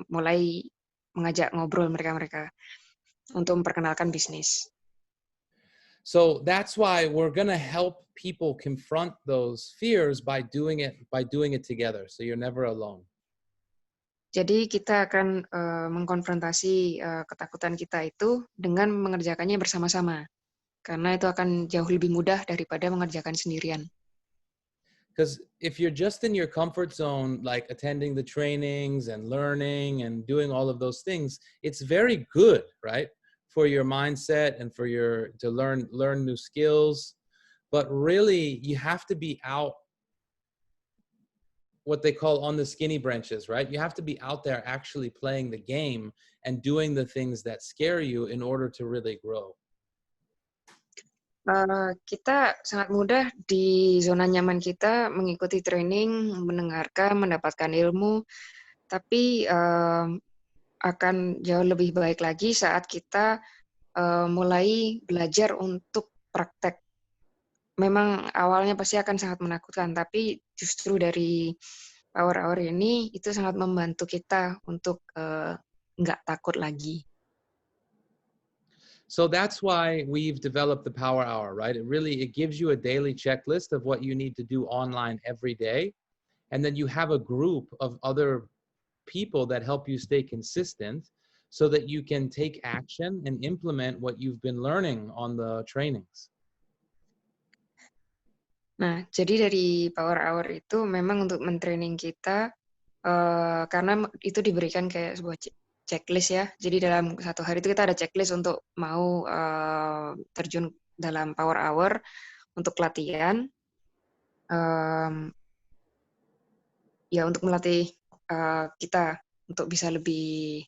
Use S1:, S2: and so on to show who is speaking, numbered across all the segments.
S1: mulai mengajak ngobrol mereka-mereka untuk memperkenalkan bisnis.
S2: So that's why we're going to help people confront those fears by doing it together. So you're never alone.
S1: Jadi kita akan mengkonfrontasi ketakutan kita itu dengan mengerjakannya bersama-sama. Karena itu akan jauh lebih mudah daripada mengerjakan sendirian.
S2: Because if you're just in your comfort zone, like attending the trainings and learning and doing all of those things, it's very good, right? For your mindset and for to learn new skills. But really, you have to be out, what they call on the skinny branches, right? You have to be out there actually playing the game and doing the things that scare you in order to really grow.
S1: Kita sangat mudah di zona nyaman kita mengikuti training, mendengarkan, mendapatkan ilmu, tapi akan jauh lebih baik lagi saat kita mulai belajar untuk praktek. Memang awalnya pasti akan sangat menakutkan, tapi justru dari power hour ini itu sangat membantu kita untuk nggak takut lagi.
S2: So that's why we've developed the Power Hour, right? It gives you a daily checklist of what you need to do online every day. And then you have a group of other people that help you stay consistent so that you can take action and implement what you've been learning on the trainings.
S1: Nah, jadi dari Power Hour itu memang untuk mentraining kita, karena itu diberikan kayak sebuah checklist ya. Jadi dalam satu hari itu kita ada checklist untuk mau terjun dalam Power Hour untuk latihan. Ya untuk melatih kita untuk bisa lebih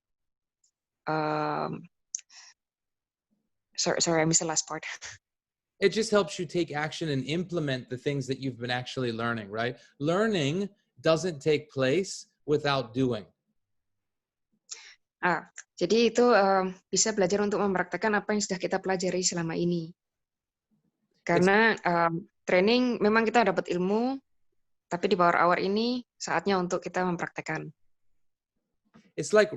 S1: sorry, I missed the last part.
S2: It just helps you take action and implement the things that you've been actually learning, right? Learning doesn't take place without doing.
S1: Jadi itu bisa belajar untuk mempraktekkan apa yang sudah kita pelajari selama ini. Karena training memang kita dapat ilmu, tapi di Power Hour ini saatnya untuk kita mempraktekkan.
S2: It's like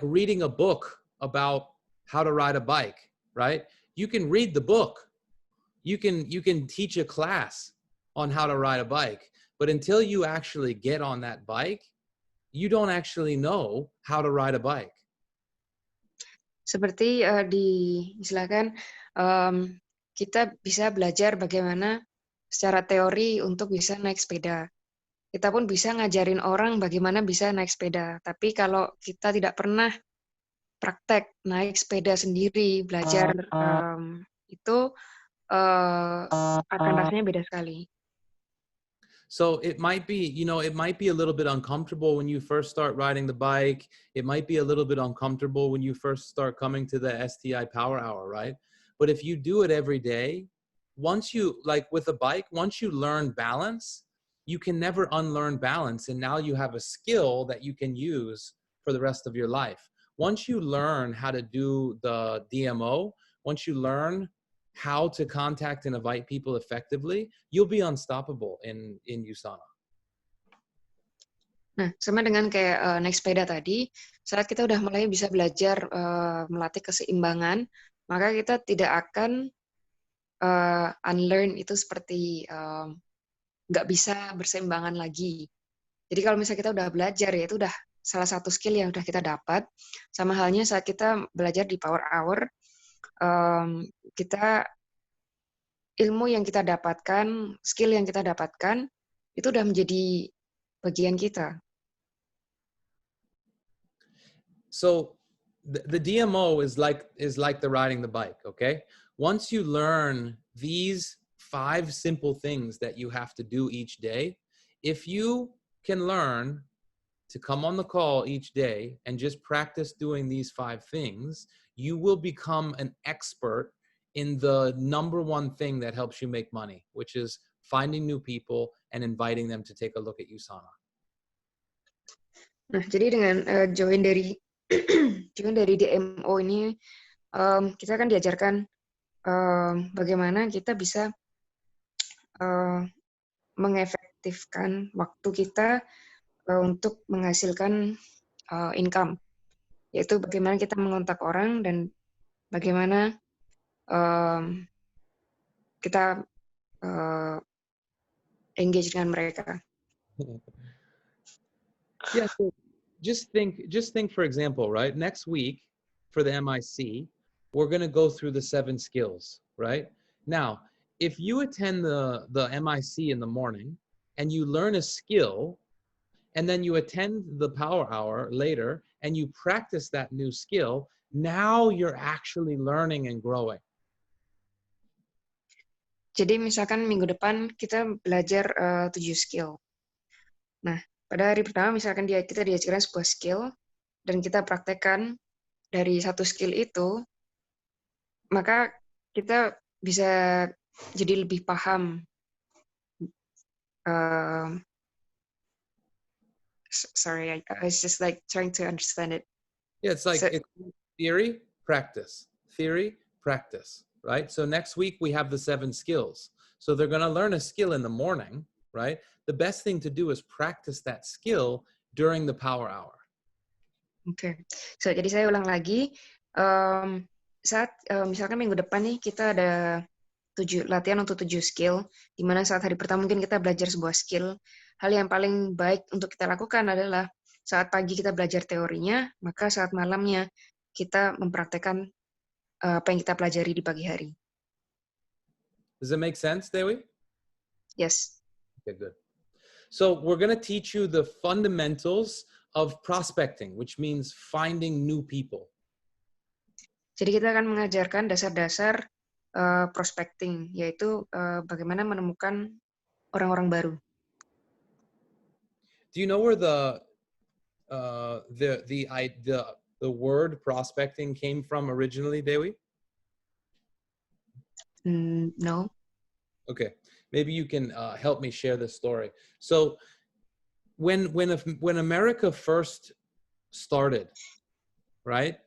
S2: reading a book about how to ride a bike, right? You can read the book. You can teach a class on how to ride a bike, but until you actually get on that bike, you don't actually know how to ride a bike.
S1: Seperti istilahkan kita bisa belajar bagaimana secara teori untuk bisa naik sepeda. Kita pun bisa ngajarin orang bagaimana bisa naik sepeda. Tapi kalau kita tidak pernah praktek naik sepeda sendiri, belajar itu akan rasanya beda sekali.
S2: So it might be a little bit uncomfortable when you first start riding the bike. It might be a little bit uncomfortable when you first start coming to the STI Power Hour, right? But if you do it every day, once you, like with a bike, once you learn balance, you can never unlearn balance. And now you have a skill that you can use for the rest of your life. Once you learn how to do the DMO, once you learn how to contact and invite people effectively, you'll be unstoppable in USANA.
S1: Nah, sama dengan kayak naik sepeda tadi, saat kita udah mulai bisa belajar melatih keseimbangan, maka kita tidak akan unlearn itu seperti nggak bisa berseimbangan lagi. Jadi kalau misalnya kita udah belajar, ya itu udah salah satu skill yang udah kita dapat. Sama halnya saat kita belajar di Power Hour, kita ilmu yang kita dapatkan, skill yang kita dapatkan, itu udah menjadi bagian kita.
S2: So the DMO is like the riding the bike, okay? Once you learn these 5 simple things that you have to do each day, if you can learn to come on the call each day and just practice doing these 5 things, you will become an expert in the number one thing that helps you make money, which is finding new people and inviting them to take a look at USANA.
S1: Nah, jadi dengan join dari DMO ini, kita akan diajarkan bagaimana kita bisa mengefektifkan waktu kita untuk menghasilkan income, yaitu bagaimana kita mengontak orang dan bagaimana kita engage dengan mereka.
S2: Yeah, so just think for example, right? Next week for the MIC, we're going to go through the 7 skills, right? Now, if you attend the MIC in the morning and you learn a skill and then you attend the power hour later and you practice that new skill, now you're actually learning and growing.
S1: Jadi misalkan minggu depan kita belajar 7 skill. Nah, pada hari pertama misalkan kita diajarkan sebuah skill dan kita praktekkan dari satu skill itu, maka kita bisa jadi lebih paham. Sorry, I was just like trying to understand it.
S2: Yeah, it's like it's theory, practice, right? So next week we have the 7 skills. So they're going to learn a skill in the morning, right? The best thing to do is practice that skill during the power hour.
S1: Oke. So, jadi saya ulang lagi. Saat misalkan minggu depan nih kita ada latihan untuk 7 skill, di mana saat hari pertama mungkin kita belajar sebuah skill. Hal yang paling baik untuk kita lakukan adalah saat pagi kita belajar teorinya, maka saat malamnya kita mempraktekkan apa yang kita pelajari di pagi hari.
S2: Does it make sense, Dewi?
S1: Yes.
S2: Okay, good. So we're going to teach you the fundamentals of prospecting, which means finding new people.
S1: Jadi kita akan mengajarkan dasar-dasar prospecting, yaitu bagaimana menemukan orang-orang baru.
S2: Do you know where the word prospecting came from originally, Dewi?
S1: No.
S2: Okay, maybe you can help me share this story. So when America first started, right?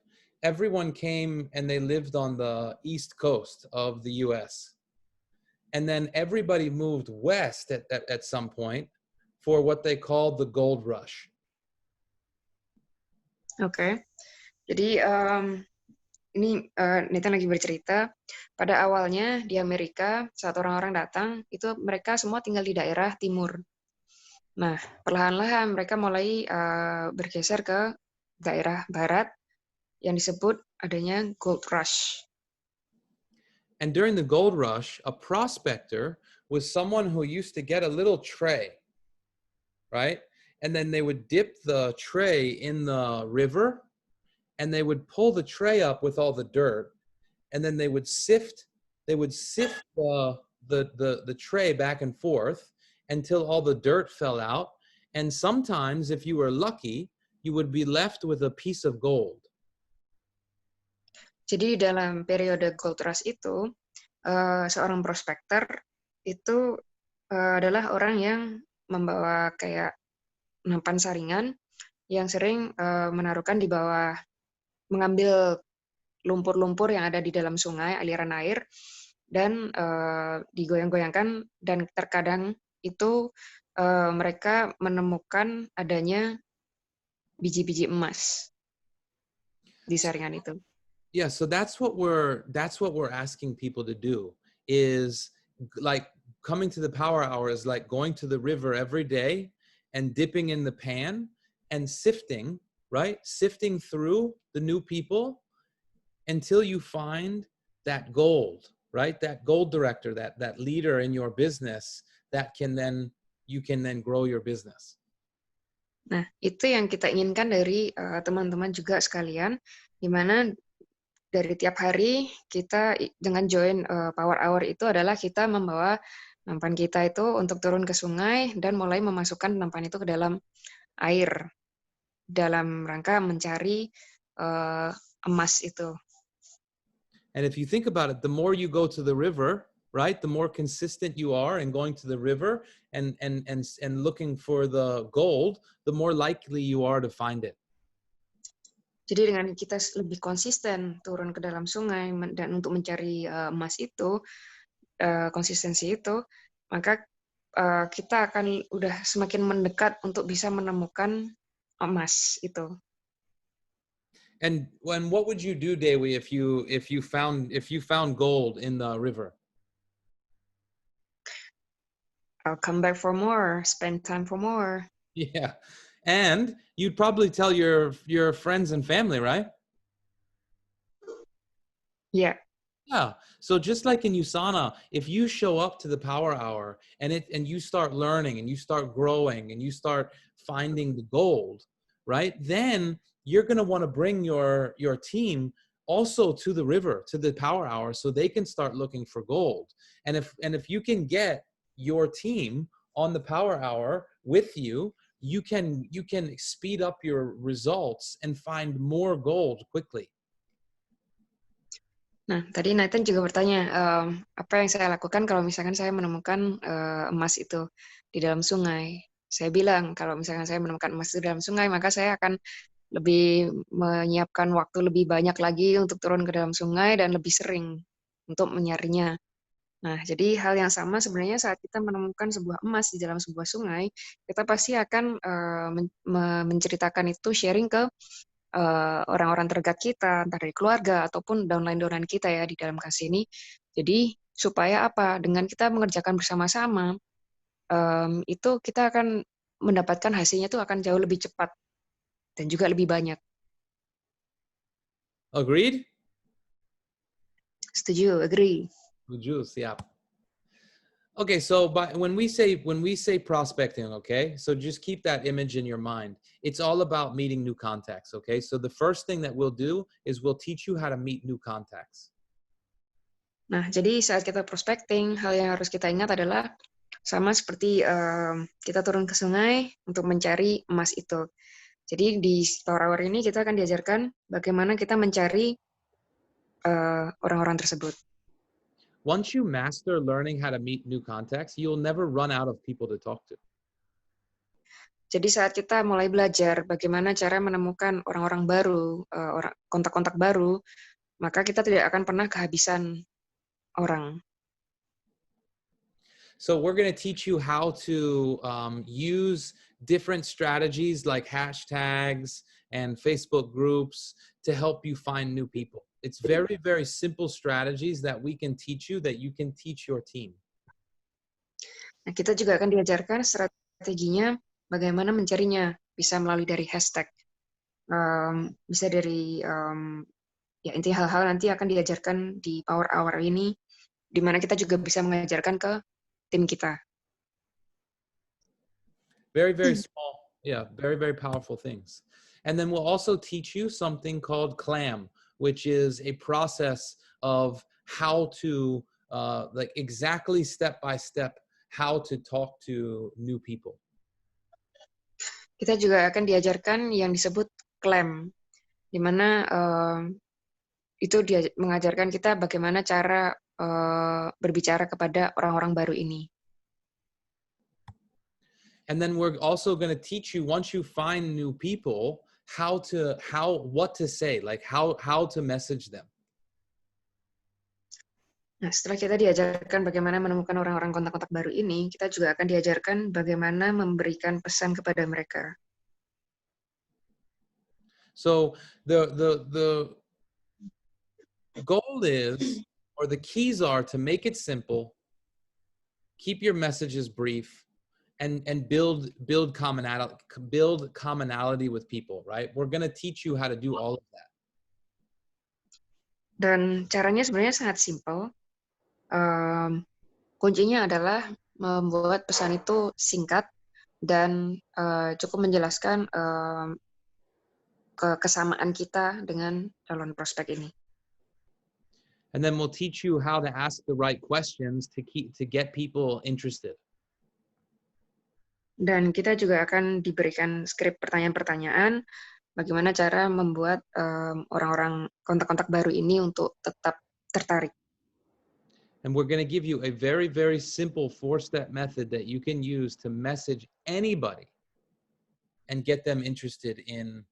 S2: Everyone came and they lived on the East Coast of the US. And then everybody moved west at some point for what they called the gold rush.
S1: Oke. Jadi ini Nathan lagi bercerita, pada awalnya di Amerika saat orang-orang datang, itu mereka semua tinggal di daerah timur. Nah, perlahan-lahan mereka mulai bergeser ke daerah barat yang disebut adanya gold rush.
S2: And during the gold rush, a prospector was someone who used to get a little tray, right? And then they would dip the tray in the river and they would pull the tray up with all the dirt, and then they would sift the tray back and forth until all the dirt fell out. And sometimes, if you were lucky, you would be left with a piece of gold.
S1: Jadi dalam periode gold rush itu, seorang prospektor itu adalah orang yang membawa kayak nampan saringan yang sering menaruhkan di bawah, mengambil lumpur-lumpur yang ada di dalam sungai, aliran air, dan digoyang-goyangkan, dan terkadang itu mereka menemukan adanya biji-biji emas di saringan itu.
S2: Yeah, so that's what we're asking people to do, is like coming to the power hour is like going to the river every day and dipping in the pan and sifting, right? Sifting through the new people until you find that gold, right? That gold director, that leader in your business that you can then grow your business.
S1: Nah, itu yang kita inginkan dari teman-teman juga sekalian, di mana dari tiap hari kita dengan join power hour itu adalah kita membawa nampan kita itu untuk turun ke sungai dan mulai memasukkan nampan itu ke dalam air dalam rangka mencari emas itu.
S2: And if you think about it, the more you go to the river, right, the more consistent you are in going to the river and looking for the gold, the more likely you are to find it.
S1: Jadi dengan kita lebih konsisten turun ke dalam sungai dan untuk mencari emas itu, konsistensi itu, maka kita akan udah semakin mendekat untuk bisa menemukan emas itu.
S2: And what would you do, Dewi, if you found gold in the river?
S1: I'll come back for more, spend time for more.
S2: Yeah. And you'd probably tell your friends and family, right?
S1: Yeah.
S2: Yeah. So just like in USANA, if you show up to the power hour and you start learning and you start growing and you start finding the gold, right? Then you're going to want to bring your team also to the river, to the power hour, so they can start looking for gold. And if you can get your team on the power hour with you, you can speed up your results and find more gold quickly.
S1: Nah, tadi Nathan juga bertanya, apa yang saya lakukan kalau misalkan saya menemukan emas itu di dalam sungai. Saya bilang, kalau misalkan saya menemukan emas itu di dalam sungai, maka saya akan lebih menyiapkan waktu lebih banyak lagi untuk turun ke dalam sungai dan lebih sering untuk mencarinya. Nah, jadi hal yang sama sebenarnya saat kita menemukan sebuah emas di dalam sebuah sungai, kita pasti akan menceritakan itu, sharing ke orang-orang terdekat kita, entah dari keluarga ataupun downline-downline kita ya di dalam kasus ini. Jadi supaya apa? Dengan kita mengerjakan bersama-sama, itu kita akan mendapatkan hasilnya itu akan jauh lebih cepat dan juga lebih banyak.
S2: Agreed?
S1: Setuju, agree.
S2: Setuju, siap. Okay, so when we say prospecting, okay, so just keep that image in your mind. It's all about meeting new contacts, okay? So the first thing that we'll do is we'll teach you how to meet new contacts.
S1: Nah, jadi saat kita prospecting, hal yang harus kita ingat adalah sama seperti kita turun ke sungai untuk mencari emas itu. Jadi di Power Hour ini kita akan diajarkan bagaimana kita mencari orang-orang tersebut.
S2: Once you master learning how to meet new contacts, you'll never run out of people to talk to.
S1: Jadi saat kita mulai belajar bagaimana cara menemukan orang-orang baru, kontak-kontak baru, maka kita tidak akan pernah kehabisan orang.
S2: So we're going to teach you how to use different strategies like hashtags and Facebook groups to help you find new people. It's very, very simple strategies that we can teach you that you can teach your team.
S1: Nah, kita juga akan diajarkan strateginya bagaimana mencarinya, bisa melalui dari hashtag, bisa dari ya intinya hal-hal nanti akan diajarkan di Power Hour ini, di mana kita juga bisa mengajarkan ke tim kita.
S2: Very, very small. Yeah, very, very powerful things. And then we'll also teach you something called CLAM, which is a process of how to, like exactly step by step, how to talk to new people.
S1: Kita juga akan diajarkan yang disebut CLAM, di mana itu dia mengajarkan kita bagaimana cara berbicara kepada orang-orang baru ini.
S2: And then we're also going to teach you, once you find new people, what to say, like how to message them.
S1: Nah, setelah kita diajarkan bagaimana menemukan orang-orang kontak-kontak baru ini, kita juga akan diajarkan bagaimana memberikan pesan kepada mereka.
S2: So the goal is, or the keys are, to make it simple, keep your messages brief, and build commonality with people, right? We're going to teach you how to do all of that.
S1: Dan caranya sebenarnya sangat simpel. Kuncinya adalah membuat pesan itu singkat dan cukup menjelaskan kesamaan kita dengan calon prospek ini.
S2: And then we'll teach you how to ask the right questions to get people interested.
S1: Dan kita juga akan diberikan skrip pertanyaan-pertanyaan bagaimana cara membuat orang-orang kontak-kontak baru ini untuk tetap tertarik.
S2: And we're going to give you a very, very simple 4-step method that you can use to message anybody and get them interested in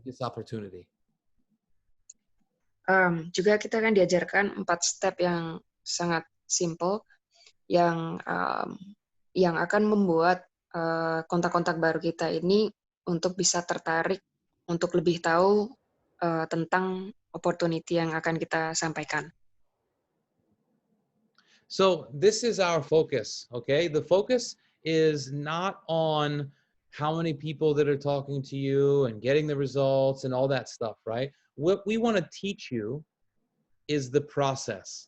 S2: this opportunity.
S1: Juga kita akan diajarkan 4 step yang sangat simple yang akan membuat kontak-kontak baru kita ini untuk bisa tertarik untuk lebih tahu tentang opportunity yang akan kita sampaikan.
S2: So this is our focus, okay? The focus is not on how many people that are talking to you and getting the results and all that stuff, right? What we want to teach you is the process.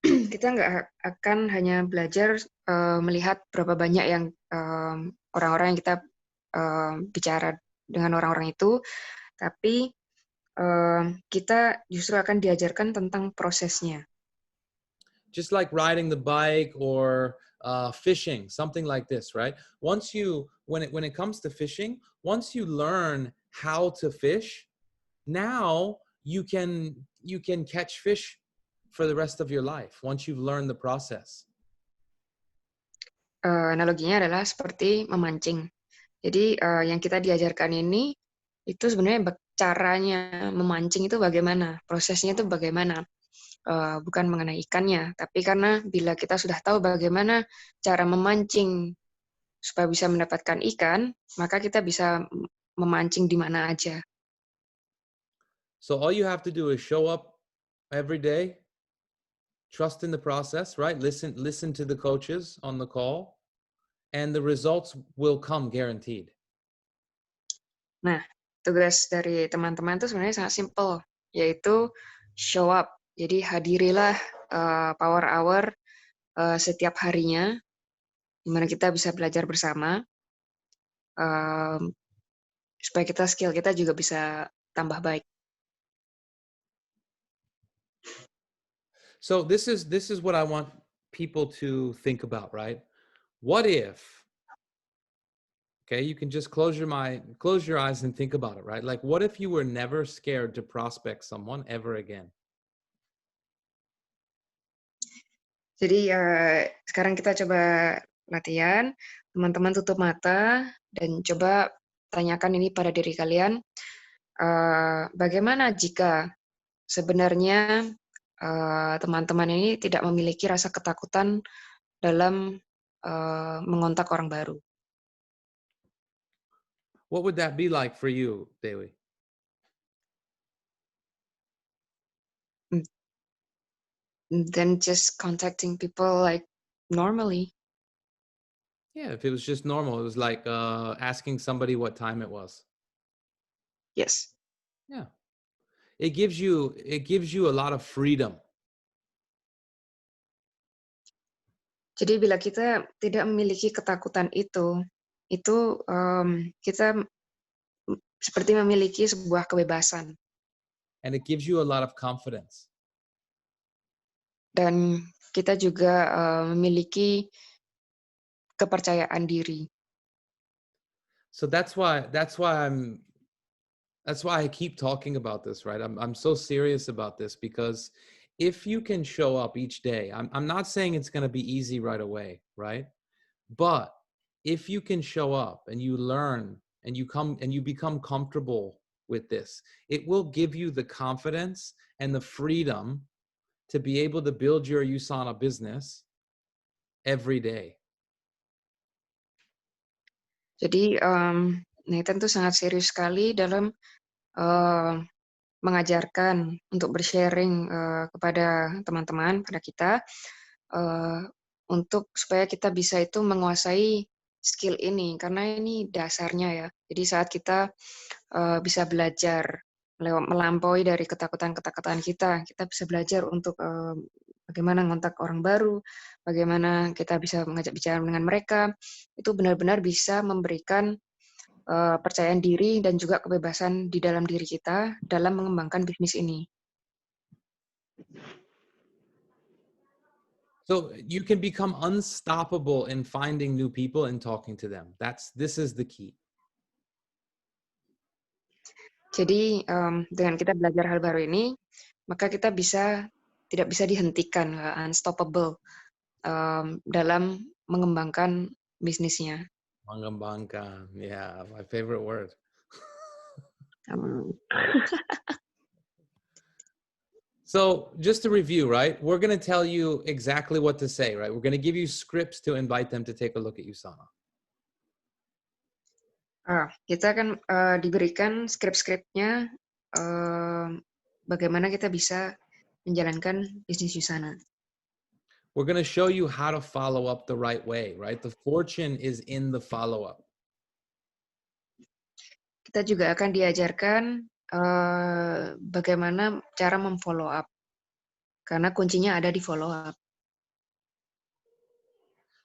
S1: Kita nggak akan hanya belajar melihat berapa banyak yang orang-orang yang kita bicara dengan orang-orang itu, tapi kita justru akan diajarkan tentang prosesnya.
S2: Just like riding the bike or fishing, something like this, right? Once you, when it comes to fishing, once you learn how to fish, now you can catch fish for the rest of your life once you've learned the process.
S1: Analoginya adalah seperti memancing. Jadi yang kita diajarkan ini itu sebenarnya caranya memancing itu bagaimana, prosesnya itu bagaimana. Bukan mengenai ikannya, tapi karena bila kita sudah tahu bagaimana cara memancing supaya bisa mendapatkan ikan, maka kita bisa memancing di mana aja.
S2: So all you have to do is show up every day, trust in the process, right? Listen to the coaches on the call, and the results will come guaranteed.
S1: Nah, tugas dari teman-teman itu sebenarnya sangat simple, yaitu show up. Jadi hadirilah power hour setiap harinya, di mana kita bisa belajar bersama, supaya skill kita juga bisa tambah baik.
S2: So this is what I want people to think about, right? What if, okay, you can just close your eyes and think about it, right? Like, what if you were never scared to prospect someone ever again?
S1: Jadi sekarang kita coba latihan, teman-teman tutup mata dan coba tanyakan ini pada diri kalian, bagaimana jika sebenarnya teman-teman ini tidak memiliki rasa ketakutan dalam mengontak orang baru.
S2: What would that be like for you, Dewi?
S1: Then just contacting people like normally.
S2: Yeah, if it was just normal, it was like asking somebody what time it was.
S1: Yes.
S2: Yeah. It gives you a lot of freedom.
S1: Jadi bila kita tidak memiliki ketakutan itu kita seperti memiliki sebuah kebebasan.
S2: And it gives you a lot of confidence.
S1: Dan kita juga memiliki kepercayaan diri.
S2: So that's why I keep talking about this, right? I'm so serious about this because if you can show up each day, I'm not saying it's going to be easy right away, right? But if you can show up and you learn and you become comfortable with this, it will give you the confidence and the freedom to be able to build your USANA business every day.
S1: Jadi Nathan tuh sangat serius sekali dalam mengajarkan untuk bersharing kepada teman-teman, pada kita, untuk supaya kita bisa itu menguasai skill ini, karena ini dasarnya ya. Jadi saat kita bisa belajar melampaui dari ketakutan-ketakutan kita bisa belajar untuk bagaimana ngontak orang baru, bagaimana kita bisa mengajak bicara dengan mereka, itu benar-benar bisa memberikan percayaan diri dan juga kebebasan di dalam diri kita dalam mengembangkan bisnis ini.
S2: So you can become unstoppable in finding new people and talking to them. This is the key.
S1: Jadi dengan kita belajar hal baru ini, maka kita tidak bisa dihentikan, unstoppable dalam mengembangkan bisnisnya.
S2: Mengembangkan, yeah, my favorite word. So just to review, right? We're going to tell you exactly what to say, right? We're going to give you scripts to invite them to take a look at USANA.
S1: Kita kan diberikan skrip-skripnya bagaimana kita bisa menjalankan bisnis di sana.
S2: We're going to show you how to follow up the right way, right? The fortune is in the follow up.
S1: Kita juga akan diajarkan bagaimana cara memfollow up, karena kuncinya ada di follow up.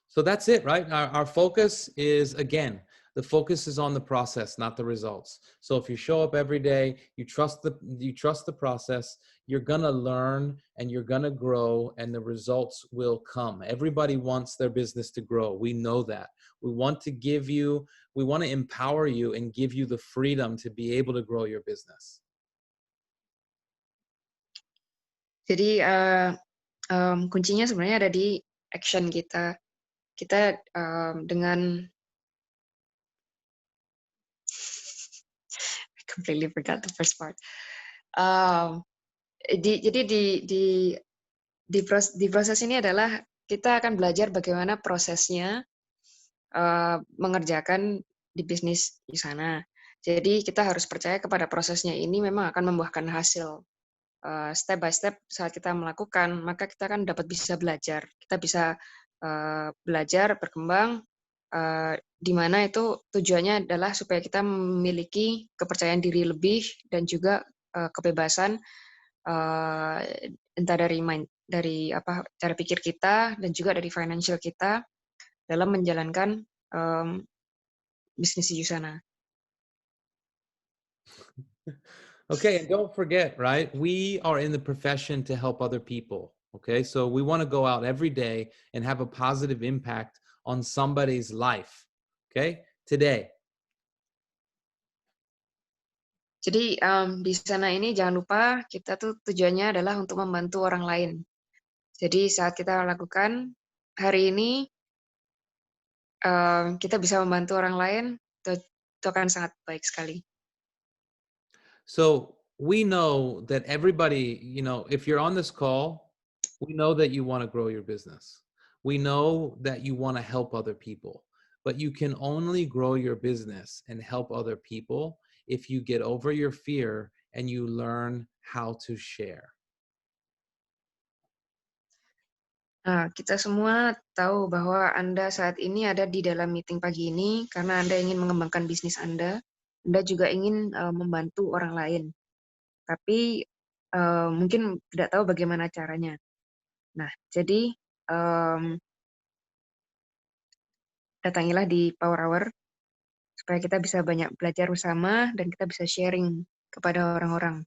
S2: So that's it, right? Our focus is, again, the focus is on the process, not the results. So if you show up every day, you trust the process, you're gonna learn and you're gonna grow, and the results will come. Everybody wants their business to grow. We know that. We want to empower you and give you the freedom to be able to grow your business.
S1: Jadi kuncinya sebenarnya ada di action kita. Kita dengan I completely forgot the first part. Jadi di proses ini adalah kita akan belajar bagaimana prosesnya mengerjakan di bisnis di sana. Jadi kita harus percaya kepada prosesnya ini memang akan membuahkan hasil. Step by step saat kita melakukan, maka kita kan dapat bisa belajar. Kita bisa belajar, berkembang, di mana itu tujuannya adalah supaya kita memiliki kepercayaan diri lebih dan juga kebebasan entah dari cara pikir kita dan juga dari financial kita dalam menjalankan bisnis di sana.
S2: Okay, and don't forget, right? We are in the profession to help other people. Okay, so we want to go out every day and have a positive impact on somebody's life. Okay, today.
S1: Jadi di sana ini jangan lupa kita tuh tujuannya adalah untuk membantu orang lain. Jadi saat kita lakukan hari ini kita bisa membantu orang lain, itu akan sangat baik sekali.
S2: So we know that everybody, if you're on this call, we know that you want to grow your business. We know that you want to help other people, but you can only grow your business and help other people if you get over your fear and you learn how to share.
S1: Nah, kita semua tahu bahwa Anda saat ini ada di dalam meeting pagi ini karena Anda ingin mengembangkan bisnis Anda. Anda juga ingin membantu orang lain. Tapi mungkin tidak tahu bagaimana caranya. Nah, jadi datangilah di Power Hour supaya kita bisa banyak belajar bersama dan kita bisa sharing kepada orang-orang.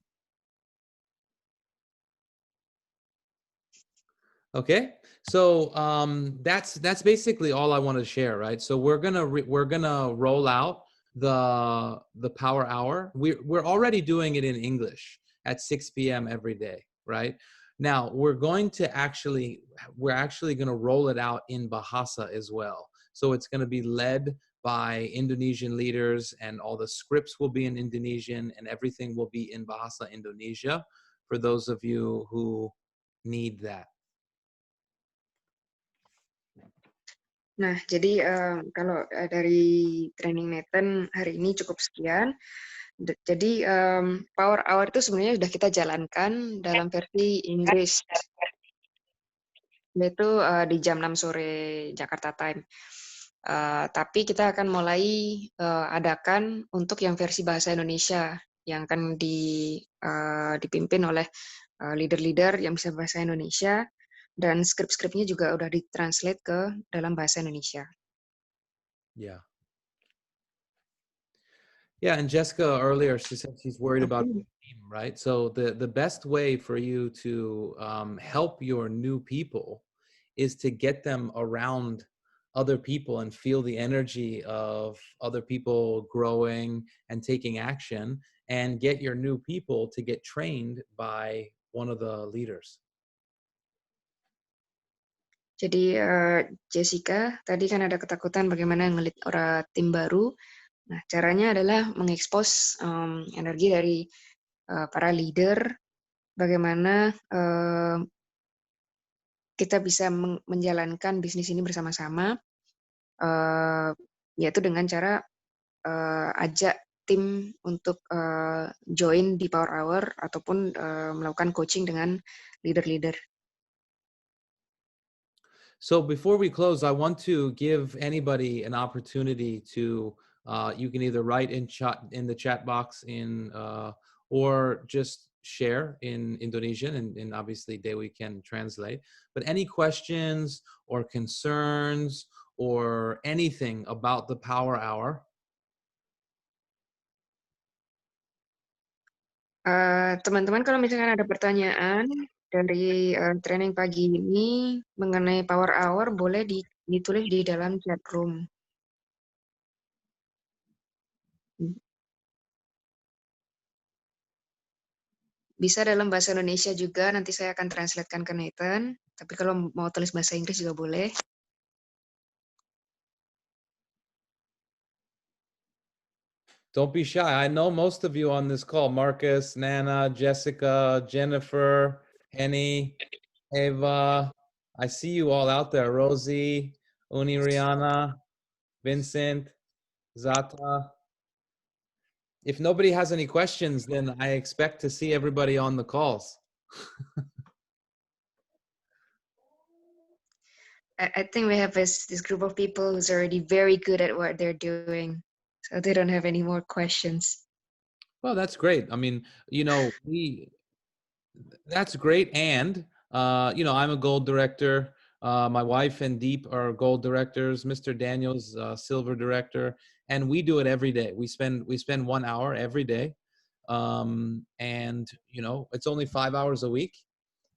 S2: Okay, so that's basically all I want to share, right? So we're gonna roll out the Power Hour. We're already doing it in English at 6 p.m. every day, right? Now we're actually gonna roll it out in Bahasa as well. So it's gonna be led by Indonesian leaders, and all the scripts will be in Indonesian, and everything will be in Bahasa Indonesia for those of you who need that.
S1: Nah, jadi kalau dari training Nathan hari ini cukup sekian. Jadi Power Hour itu sebenarnya sudah kita jalankan dalam versi Inggris, yaitu di jam 6 sore Jakarta Time. Tapi kita akan mulai adakan untuk yang versi bahasa Indonesia yang akan dipimpin oleh leader-leader yang bisa bahasa Indonesia, dan skrip-skripnya juga udah ditranslate ke dalam bahasa Indonesia.
S2: Yeah. Yeah, and Jessica earlier, she said she's worried about the team, right? So the best way for you to help your new people is to get them around other people and feel the energy of other people growing and taking action, and get your new people to get trained by one of the leaders.
S1: Jadi Jessica, tadi kan ada ketakutan bagaimana ngelit orang tim baru. Nah, caranya adalah mengekspos energi dari para leader, bagaimana kita bisa menjalankan bisnis ini bersama-sama, yaitu dengan cara ajak tim untuk join di Power Hour ataupun melakukan coaching dengan leader-leader.
S2: So before we close, I want to give anybody an opportunity to, you can either write in the chat box or just share in Indonesian, and obviously Dewi can translate. But any questions or concerns or anything about the Power Hour?
S1: Teman-teman kalau misalkan ada pertanyaan dari training pagi ini mengenai Power Hour, boleh ditulis di dalam chat room. Bisa dalam bahasa Indonesia juga, nanti saya akan translatekan ke Nathan. Tapi kalau mau tulis bahasa Inggris juga boleh.
S2: Don't be shy. I know most of you on this call, Marcus, Nana, Jessica, Jennifer, Henny, Ava. I see you all out there. Rosie, Uni Rihanna, Vincent, Zata. If nobody has any questions, then I expect to see everybody on the calls.
S1: I think we have this group of people who's already very good at what they're doing. So they don't have any more questions.
S2: Well, that's great. I mean, that's great. And, I'm a gold director. My wife and Deep are gold directors. Mr. Daniels, silver director, and we do it every day. We spend 1 hour every day, and it's only 5 hours a week,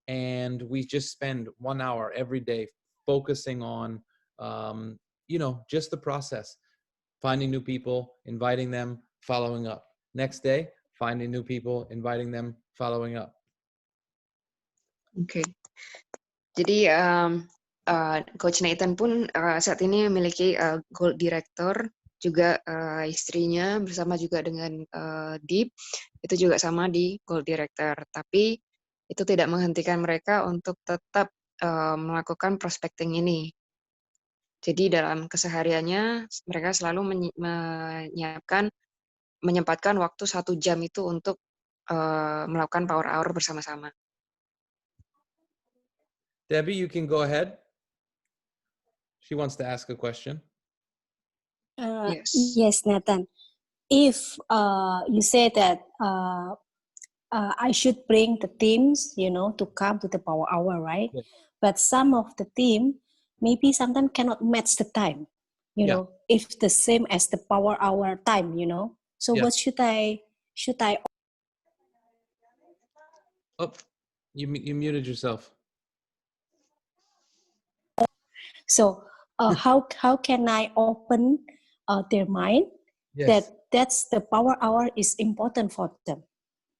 S2: and we just spend 1 hour every day focusing on, just the process, finding new people, inviting them, following up. Next day, finding new people, inviting them, following up.
S1: Oke. Jadi Coach Nathan pun saat ini memiliki Gold Director, juga istrinya bersama juga dengan Deep, itu juga sama di Gold Director. Tapi itu tidak menghentikan mereka untuk tetap melakukan prospecting ini. Jadi dalam kesehariannya mereka selalu menyempatkan waktu 1 jam itu untuk melakukan Power Hour bersama-sama.
S2: Debbie, you can go ahead. She wants to ask a question.
S1: Yes.
S3: Yes, Nathan. If you say that I should bring the teams, to come to the Power Hour, right?
S2: Yeah.
S3: But some of the team maybe sometimes cannot match the time, if the same as the Power Hour time, So
S2: Yeah.
S3: what should I?
S2: Oh, you muted yourself.
S3: So how can I open their mind
S2: Yes.
S3: that's the Power Hour is important for them?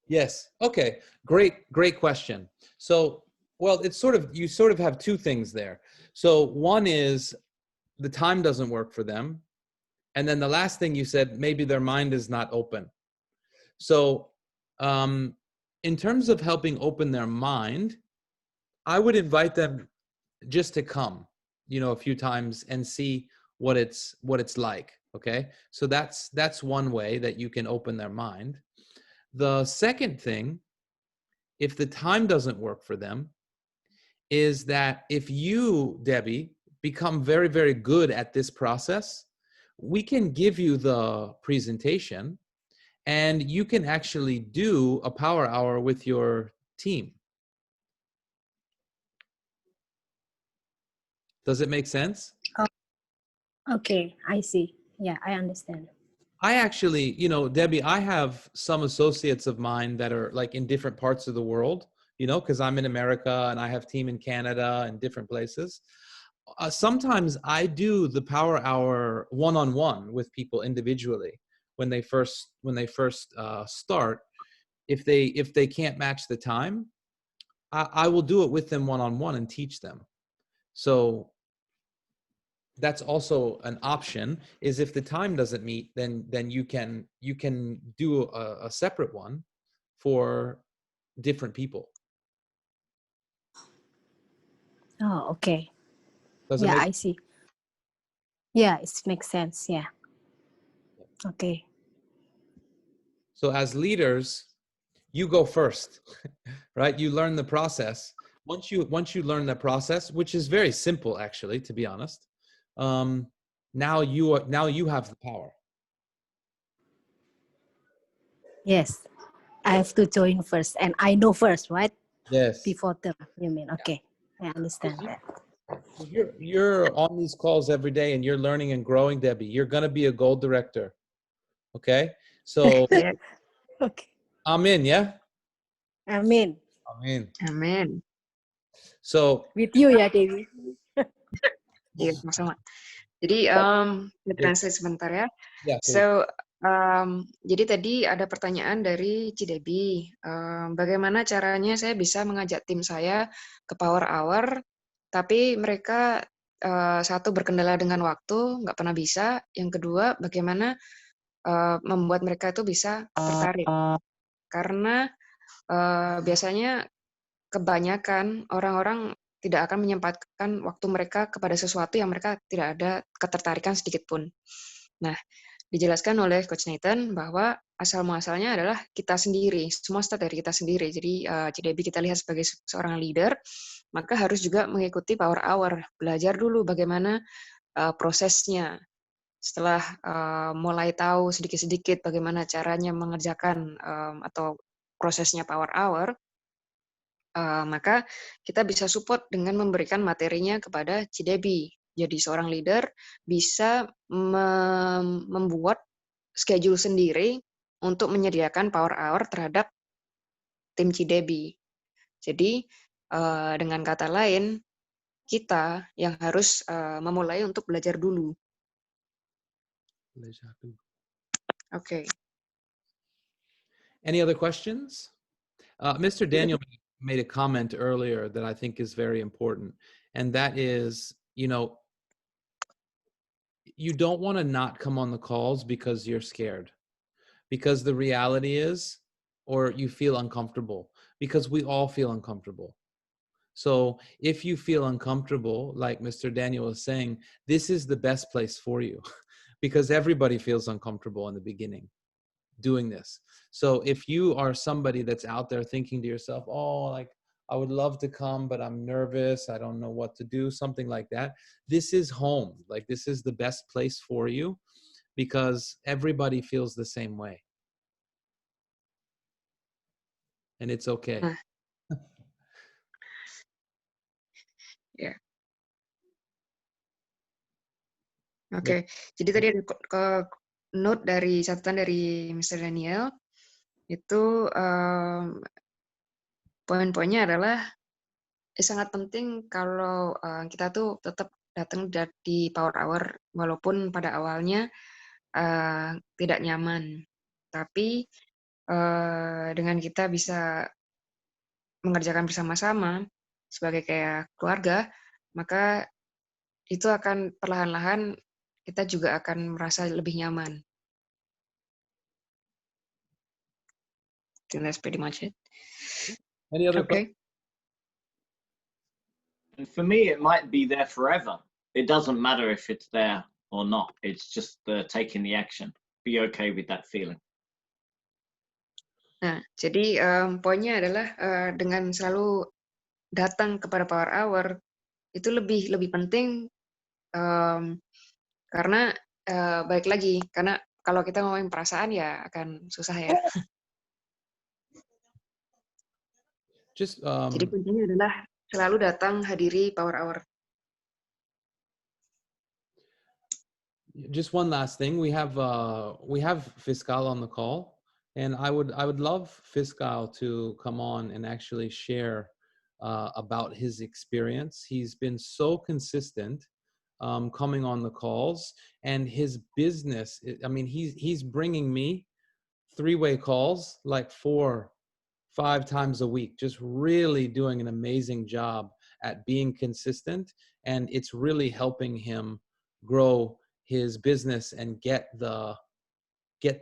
S2: Yes. Okay. Great question. So, well, you sort of have two things there. So one is the time doesn't work for them. And then the last thing you said, maybe their mind is not open. So, in terms of helping open their mind, I would invite them just to come, a few times and see what it's like. Okay. So that's one way that you can open their mind. The second thing, if the time doesn't work for them, is that if you, Debbie, become very, very good at this process, we can give you the presentation and you can actually do a Power Hour with your team. Does it make sense?
S3: Okay, I see. Yeah, I understand.
S2: I actually, Debbie, I have some associates of mine that are like in different parts of the world, because I'm in America and I have team in Canada and different places. Sometimes I do the Power Hour one-on-one with people individually when they first start. If they can't match the time, I will do it with them one-on-one and teach them. So that's also an option, is if the time doesn't meet, then you can do a separate one for different people.
S3: Oh, okay.
S2: Does it make
S3: I see. Yeah, it makes sense. Yeah. Okay.
S2: So as leaders, you go first, right? You learn the process. Once you learn the process, which is very simple, actually, to be honest, now you have the power.
S3: Yes. I have to join first, and I know first, right?
S2: Yes.
S3: Before the, you mean? Okay. I understand that.
S2: You're on these calls every day and you're learning and growing, Debbie. You're going to be a gold director. Okay. So
S1: Yeah.
S3: Okay.
S2: I'm in, yeah?
S3: Amin.
S2: I'm in.
S1: Amin.
S2: So
S3: With you ya, Dewi.
S1: Iya, sama-sama. Jadi, translate sebentar ya.
S2: yeah, please.
S1: So, jadi tadi ada pertanyaan dari Cidebi, bagaimana caranya saya bisa mengajak tim saya ke Power Hour, tapi mereka satu berkendala dengan waktu, nggak pernah bisa. Yang kedua, bagaimana membuat mereka itu bisa tertarik. Karena biasanya kebanyakan orang-orang tidak akan menyempatkan waktu mereka kepada sesuatu yang mereka tidak ada ketertarikan sedikit pun. Nah, dijelaskan oleh Coach Nathan bahwa asal muasalnya adalah kita sendiri, semua start dari kita sendiri. Jadi Cidebi kita lihat sebagai seorang leader, maka harus juga mengikuti Power Hour, belajar dulu bagaimana prosesnya. Setelah mulai tahu sedikit-sedikit bagaimana caranya mengerjakan atau prosesnya Power Hour, maka kita bisa support dengan memberikan materinya kepada Cidebi. Jadi seorang leader bisa membuat schedule sendiri untuk menyediakan Power Hour terhadap tim Cidebi. Jadi dengan kata lain, kita yang harus memulai untuk belajar dulu. Okay.
S2: Any other questions? Mr. Daniel made a comment earlier that I think is very important. And that is, you don't want to not come on the calls because you're scared. Because the reality is, or you feel uncomfortable, because we all feel uncomfortable. So if you feel uncomfortable, like Mr. Daniel was saying, this is the best place for you because everybody feels uncomfortable in the beginning doing this. So if you are somebody that's out there thinking to yourself, oh, like I would love to come, but I'm nervous, I don't know what to do, something like that, this is home. Like this is the best place for you because everybody feels the same way. And it's okay.
S1: Ya. Oke. Jadi tadi ada note dari catatan dari Mr. Daniel, itu poin-poinnya adalah sangat penting kalau kita tuh tetap datang di Power Hour walaupun pada awalnya tidak nyaman. Tapi dengan kita bisa mengerjakan bersama-sama sebagai kayak keluarga, maka itu akan perlahan-lahan kita juga akan merasa lebih nyaman. That's pretty much it.
S2: Any other
S1: Okay.
S4: And for me, it might be there forever. It doesn't matter if it's there or not. It's just taking the action. Be okay with that feeling.
S1: Nah, jadi poinnya adalah dengan selalu datang kepada Power Hour itu lebih penting karena balik lagi karena kalau kita ngomongin perasaan ya akan susah ya. Jadi kuncinya adalah selalu datang hadiri Power Hour.
S2: Just one last thing, we have Fiscal on the call, and I would love Fiscal to come on and actually share about his experience. He's been so consistent coming on the calls, and his business, I mean, he's bringing me three-way calls like 4-5 times a week, just really doing an amazing job at being consistent, and it's really helping him grow his business and get the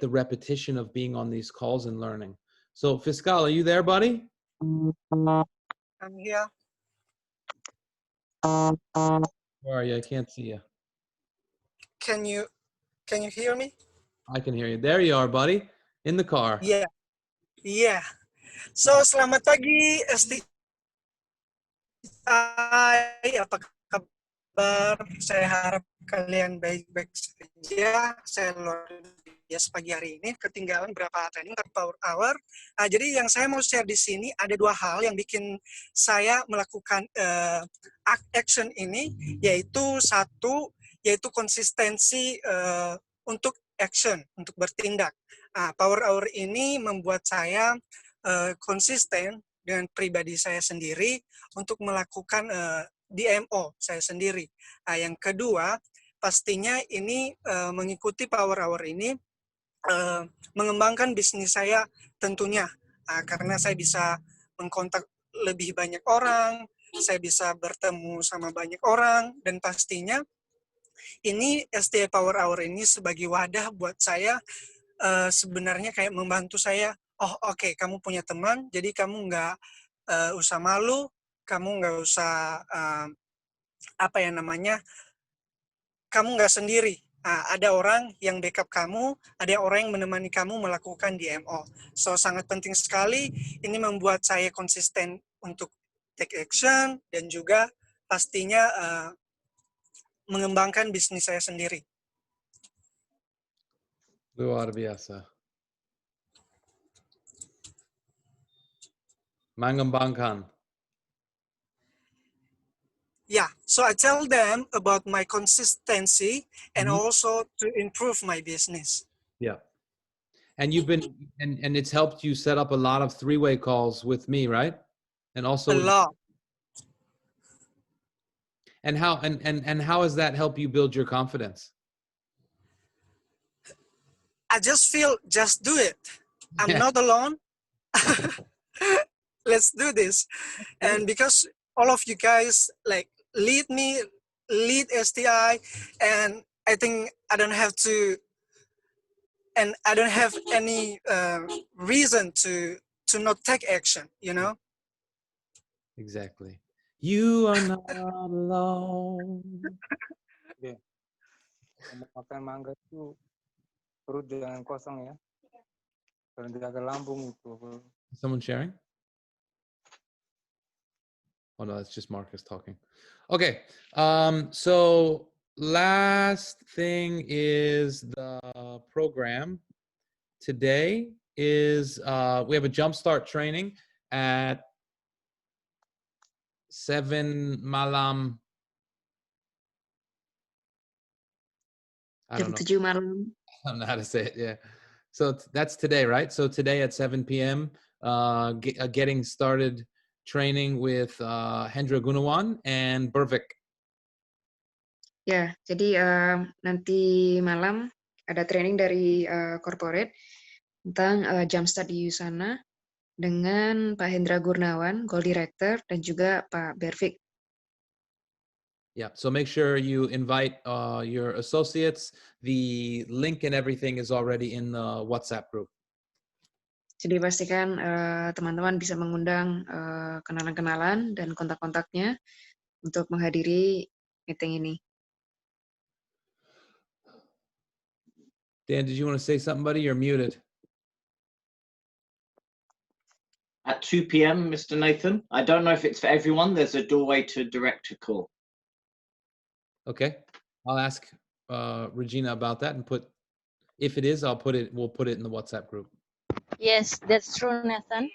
S2: repetition of being on these calls and learning. So Fiscal, are you there, buddy?
S5: I'm here.
S2: Where are you? I can't see you.
S5: Can you hear me?
S2: I can hear you. There you are, buddy. In the car.
S5: Yeah, yeah. So, selamat pagi, STI. Apa kabar? Saya harap kalian baik-baik saja. Saya luar biasa pagi hari ini. Ketinggalan berapa training per power hour. Jadi yang saya mau share di sini ada dua hal yang bikin saya melakukan action ini, yaitu satu, yaitu konsistensi untuk action, untuk bertindak. Power hour ini membuat saya konsisten dengan pribadi saya sendiri untuk melakukan DMO saya sendiri. Yang kedua, pastinya ini mengikuti power hour ini mengembangkan bisnis saya tentunya, karena saya bisa mengkontak lebih banyak orang, saya bisa bertemu sama banyak orang, dan pastinya ini STI Power Hour ini sebagai wadah buat saya sebenarnya kayak membantu saya. Oh oke, kamu punya teman, jadi kamu nggak usah malu, kamu nggak usah apa ya namanya, kamu nggak sendiri. Ada orang yang backup kamu, ada orang yang menemani kamu melakukan DMO. So sangat penting sekali. Ini membuat saya konsisten untuk take action dan juga pastinya mengembangkan bisnis saya sendiri.
S2: Luar biasa. Mengembangkan.
S5: Yeah, so I tell them about my consistency and also to improve my business.
S2: Yeah. And you've been, and it's helped you set up a lot of three-way calls with me, right? And also
S5: A lot.
S2: And how has that helped you build your confidence?
S5: I just feel, just do it. I'm not alone. Let's do this. And because all of you guys like lead STI, and I think I don't have to, and I don't have any reason to not take action, you know?
S2: Exactly. You are not alone.
S6: Oke. Mau makan mangga itu perut jangan kosong ya. Kalau jaga lambung itu.
S2: Someone sharing? Oh no, that's just Marcus talking. Okay. So last thing is the program. Today is we have a jumpstart training at 7 malam. I don't know.
S1: Jam 7 malam.
S2: I don't know how to say it. Yeah. So that's today, right? So today at 7 p.m., getting started training with Hendra Gunawan and Bervik.
S1: Ya, jadi nanti malam ada training dari corporate tentang jumpstart di Usana dengan Pak Hendra Gurnawan, Goal Director, dan juga Pak Bervik.
S2: Yeah, so make sure you invite your associates. The link and everything is already in the WhatsApp group.
S1: Jadi pastikan teman-teman bisa mengundang kenalan-kenalan dan kontak-kontaknya untuk menghadiri meeting ini.
S2: Dan, did you want to say something, buddy? You're muted.
S4: At 2 p.m., Mr. Nathan. I don't know if it's for everyone. There's a doorway to direct a call.
S2: Okay, I'll ask Regina about that and if it is, we'll put it in the WhatsApp group.
S7: Yes, that's true, Nathan.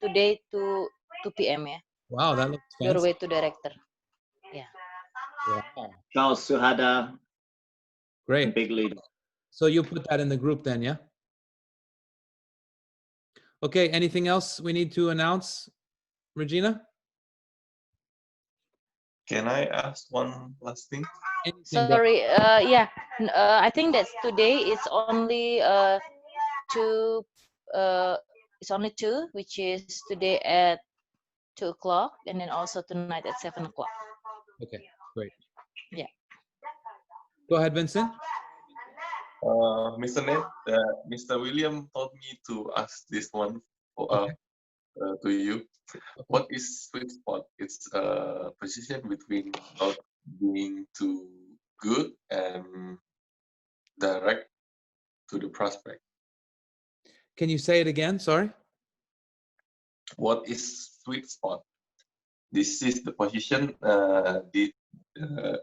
S7: Today to 2 p.m. Yeah.
S2: Wow, that looks fancy.
S7: Doorway to director. Yeah.
S2: Wow.
S4: Charles Suhada.
S2: Great.
S4: Big leader.
S2: So you'll put that in the group then, yeah? Okay, anything else we need to announce, Regina?
S8: Can I ask one last thing?
S7: Sorry, yeah, I think that today is only it's only 2, which is today at 2 o'clock, and then also tonight at 7 o'clock.
S2: Okay, great.
S7: Yeah.
S2: Go ahead, Vincent.
S8: Mr. Nate, Mr. William told me to ask this one to you. What is sweet spot? It's a position between not being too good and direct to the prospect.
S2: Can you say it again? Sorry.
S8: What is sweet spot? This is the position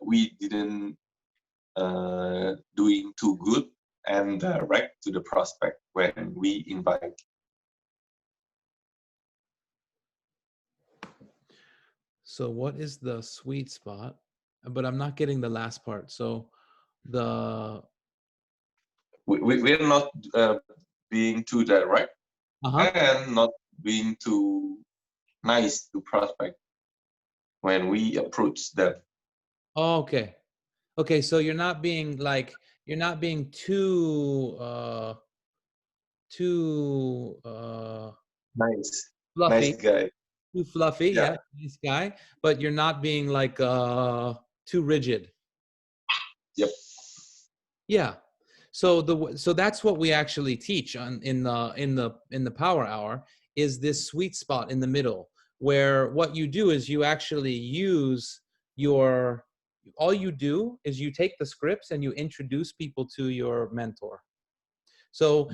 S8: we didn't doing too good and direct to the prospect when we invite.
S2: So what is the sweet spot? But I'm not getting the last part. So the
S8: We're not being too direct and not being too nice to prospect when we approach them.
S2: Oh, okay. Okay, so you're not being too
S8: Nice.
S2: fluffy.
S8: Nice guy.
S2: Too fluffy, yeah, nice guy, but you're not being like too rigid.
S8: Yep.
S2: Yeah. So that's what we actually teach in the power hour, is this sweet spot in the middle, where what you do is you actually use all you do is you take the scripts and you introduce people to your mentor. So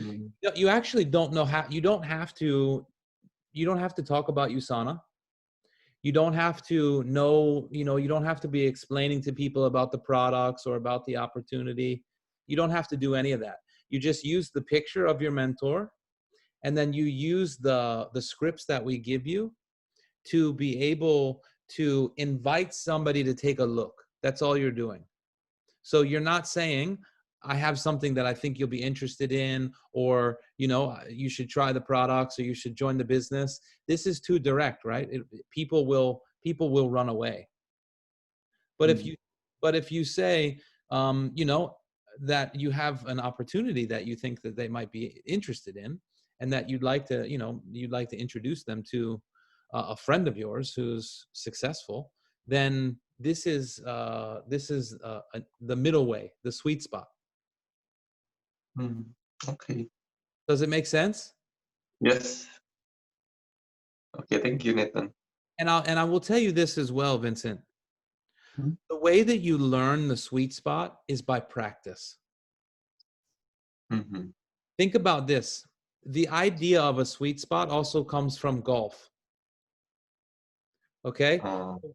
S2: you actually don't know how, you don't have to talk about USANA. You don't have to know, you don't have to be explaining to people about the products or about the opportunity. You don't have to do any of that. You just use the picture of your mentor, and then you use the scripts that we give you to be able to invite somebody to take a look. That's all you're doing. So you're not saying, I have something that I think you'll be interested in, or, you should try the products, or you should join the business. This is too direct, right? People will run away. But if you say, that you have an opportunity that you think that they might be interested in, and that you'd like to introduce them to a friend of yours who's successful, then this is the middle way, the sweet spot.
S8: Okay.
S2: Does it make sense?
S8: Yes. Okay, thank you, Nathan.
S2: And I will tell you this as well, Vincent. The way that you learn the sweet spot is by practice. Think about this. The idea of a sweet spot also comes from golf. Okay?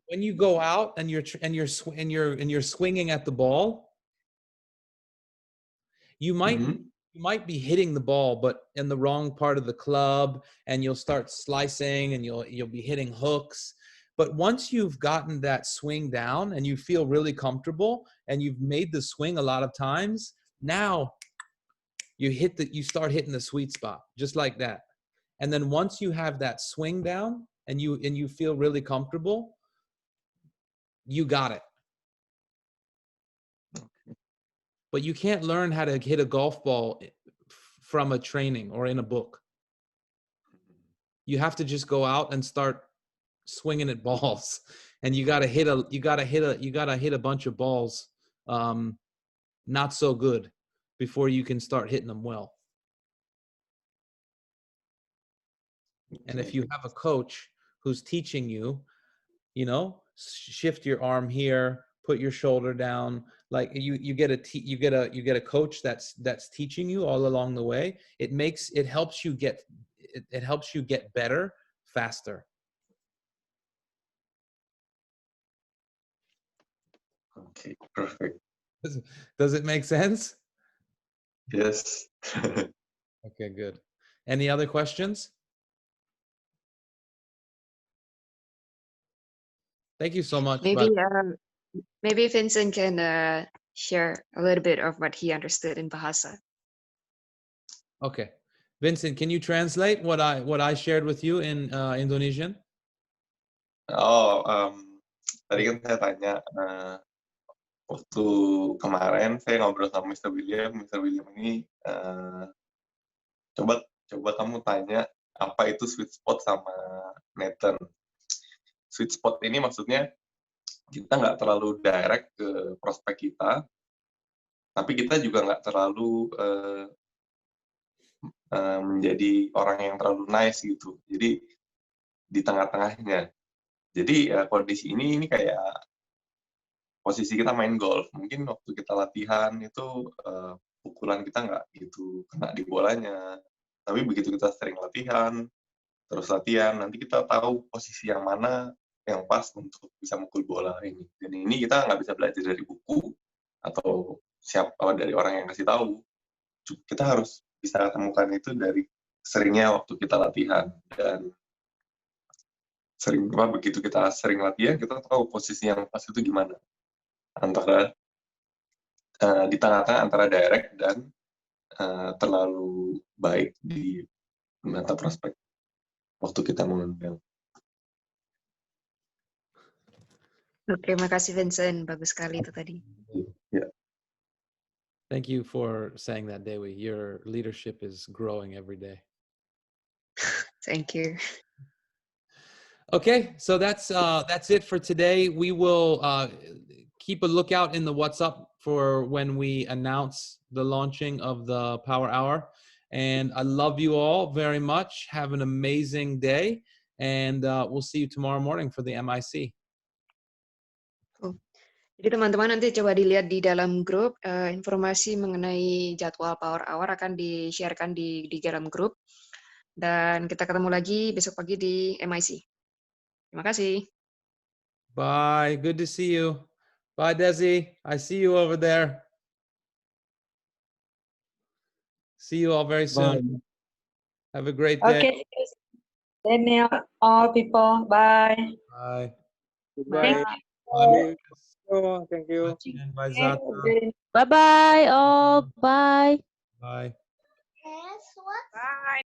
S2: When you go out and you're swinging at the ball, you might be hitting the ball, but in the wrong part of the club, and you'll start slicing, and you'll be hitting hooks. But once you've gotten that swing down and you feel really comfortable and you've made the swing a lot of times, now you start hitting the sweet spot, just like that. And then once you have that swing down and you feel really comfortable, you got it. But you can't learn how to hit a golf ball from a training or in a book. You have to just go out and start swinging at balls, and you gotta hit a bunch of balls, not so good, before you can start hitting them well. And if you have a coach who's teaching you, shift your arm here, put your shoulder down, like you get a coach that's teaching you all along the way, it helps you get better faster.
S8: Okay, perfect.
S2: Does it make sense?
S8: Yes.
S2: Okay, good. Any other questions? Thank you so much.
S1: Maybe Vincent can share a little bit of what he understood in Bahasa.
S2: Okay, Vincent, can you translate what I shared with you in Indonesian?
S8: Tadi kan saya tanya, waktu kemarin saya ngobrol sama Mr. William ini coba kamu tanya apa itu sweet spot sama Nathan. Sweet spot ini maksudnya kita nggak terlalu direct ke prospek kita, tapi kita juga nggak terlalu menjadi orang yang terlalu nice gitu. Jadi di tengah-tengahnya. Jadi kondisi ini kayak posisi kita main golf. Mungkin waktu kita latihan itu pukulan kita nggak gitu kena di bolanya. Tapi begitu kita sering latihan, terus latihan, nanti kita tahu posisi yang mana yang pas untuk bisa mukul bola ini. Dan ini kita nggak bisa belajar dari buku atau siapa dari orang yang kasih tahu. Kita harus bisa temukan itu dari seringnya waktu kita latihan. Dan begitu kita sering latihan, kita tahu posisi yang pas itu gimana. Antara di tengah-tengah antara direct dan terlalu baik di mata prospek waktu kita mengambil.
S1: Oke, makasih Vincent. Bagus sekali itu tadi.
S8: Ya.
S2: Thank you for saying that, Dewi. Your leadership is growing every day.
S1: Thank you.
S2: Okay, so that's it for today. We will keep a lookout in the WhatsApp for when we announce the launching of the Power Hour. And I love you all very much. Have an amazing day, and we'll see you tomorrow morning for the MIC.
S1: Jadi teman-teman nanti coba dilihat di dalam grup, informasi mengenai jadwal Power Hour akan di-sharekan di dalam grup. Dan kita ketemu lagi besok pagi di MIC. Terima kasih.
S2: Bye. Good to see you. Bye, Desi. I see you over there. See you all very soon.
S9: Bye.
S2: Have a great day.
S9: Okay. Daniel, all people. Bye.
S2: Bye.
S6: Goodbye.
S2: Bye.
S6: Thank you.
S2: Bye, Zata.
S7: Bye bye all. Bye.
S2: Bye.
S10: Bye.